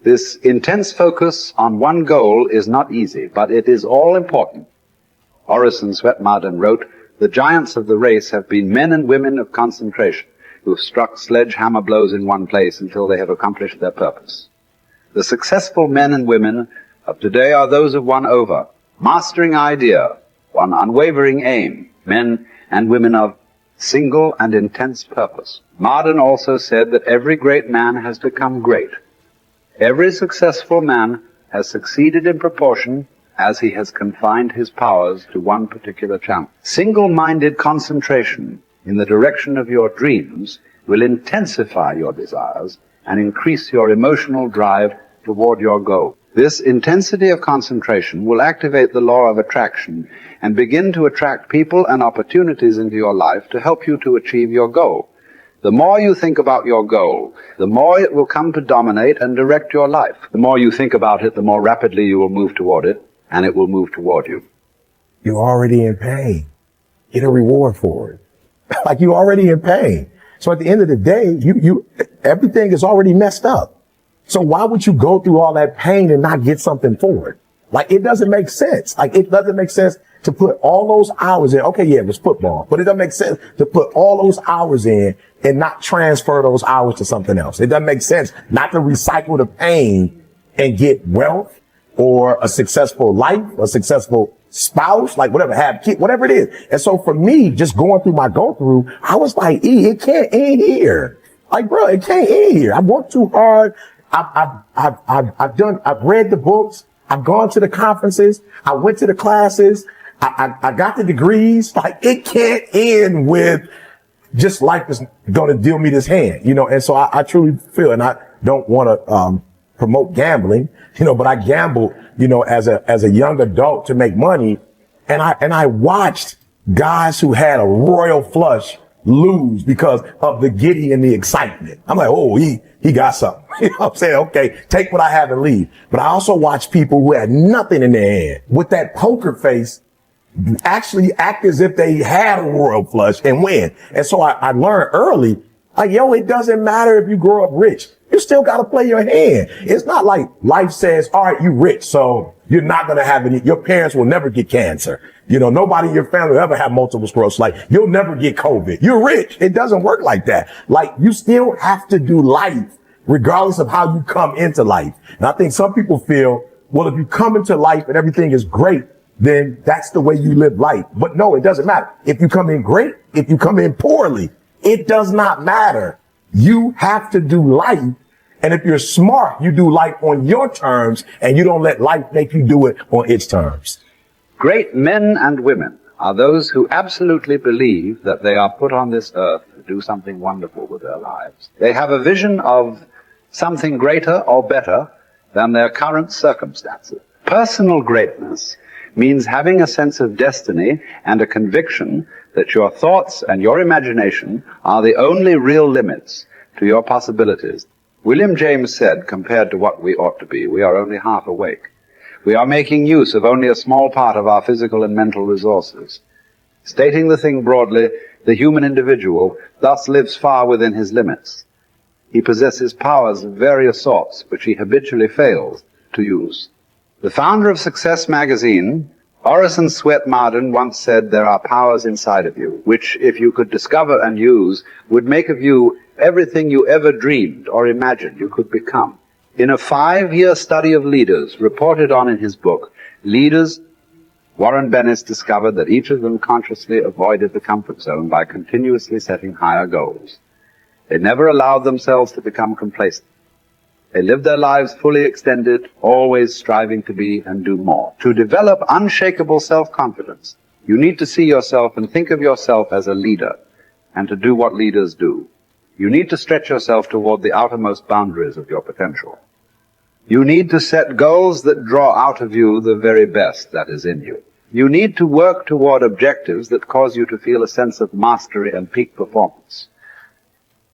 This intense focus on one goal is not easy, but it is all important. Orison Swett Marden wrote, "The giants of the race have been men and women of concentration who have struck sledgehammer blows in one place until they have accomplished their purpose. The successful men and women of today are those of one mastering idea, one unwavering aim, men and women of single and intense purpose." Marden also said that every great man has become great. Every successful man has succeeded in proportion as he has confined his powers to one particular channel. Single-minded concentration in the direction of your dreams will intensify your desires and increase your emotional drive toward your goal. This intensity of concentration will activate the law of attraction and begin to attract people and opportunities into your life to help you to achieve your goal. The more you think about your goal, the more it will come to dominate and direct your life. The more you think about it, the more rapidly you will move toward it, and it will move toward you. You're already in pain. Get a reward for it. Like, you're already in pain. So at the end of the day, everything is already messed up. So why would you go through all that pain and not get something for it? Like, it doesn't make sense. Like, it doesn't make sense to put all those hours in. Okay, yeah, it was football, but it doesn't make sense to put all those hours in and not transfer those hours to something else. It doesn't make sense not to recycle the pain and get wealth or a successful life, a successful spouse, like whatever, have kids, whatever it is. And so for me, just going through my go-through, I was like, it can't end here. Like, bro, it can't end here. I worked too hard. I've read the books. I've gone to the conferences. I went to the classes. I got the degrees. Like, it can't end with just life is going to deal me this hand, and so I truly feel, and I don't want to, promote gambling, but I gambled, as a young adult to make money. And I watched guys who had a royal flush lose because of the giddy and the excitement. I'm like, oh, he got something. I'm saying? Okay, take what I have and leave. But I also watched people who had nothing in their hand with that poker face actually act as if they had a royal flush and win. And so I learned early, like, it doesn't matter if you grow up rich. You still got to play your hand. It's not like life says, all right, you rich, so you're not going to have any, your parents will never get cancer. Nobody in your family will ever have multiple sclerosis. Like, you'll never get COVID. You're rich. It doesn't work like that. Like, you still have to do life regardless of how you come into life. And I think some people feel, well, if you come into life and everything is great, then that's the way you live life. But no, it doesn't matter. If you come in great, if you come in poorly, it does not matter. You have to do life. And if you're smart, you do life on your terms and you don't let life make you do it on its terms. Great men and women are those who absolutely believe that they are put on this earth to do something wonderful with their lives. They have a vision of something greater or better than their current circumstances. Personal greatness means having a sense of destiny and a conviction that your thoughts and your imagination are the only real limits to your possibilities. William James said, compared to what we ought to be, we are only half awake. We are making use of only a small part of our physical and mental resources. Stating the thing broadly, the human individual thus lives far within his limits. He possesses powers of various sorts, which he habitually fails to use. The founder of Success magazine, Orison Swett Marden, once said, there are powers inside of you, which, if you could discover and use, would make of you everything you ever dreamed or imagined you could become. In a 5-year study of leaders reported on in his book, Leaders, Warren Bennis discovered that each of them consciously avoided the comfort zone by continuously setting higher goals. They never allowed themselves to become complacent. They lived their lives fully extended, always striving to be and do more. To develop unshakable self-confidence, you need to see yourself and think of yourself as a leader, and to do what leaders do. You need to stretch yourself toward the outermost boundaries of your potential. You need to set goals that draw out of you the very best that is in you. You need to work toward objectives that cause you to feel a sense of mastery and peak performance.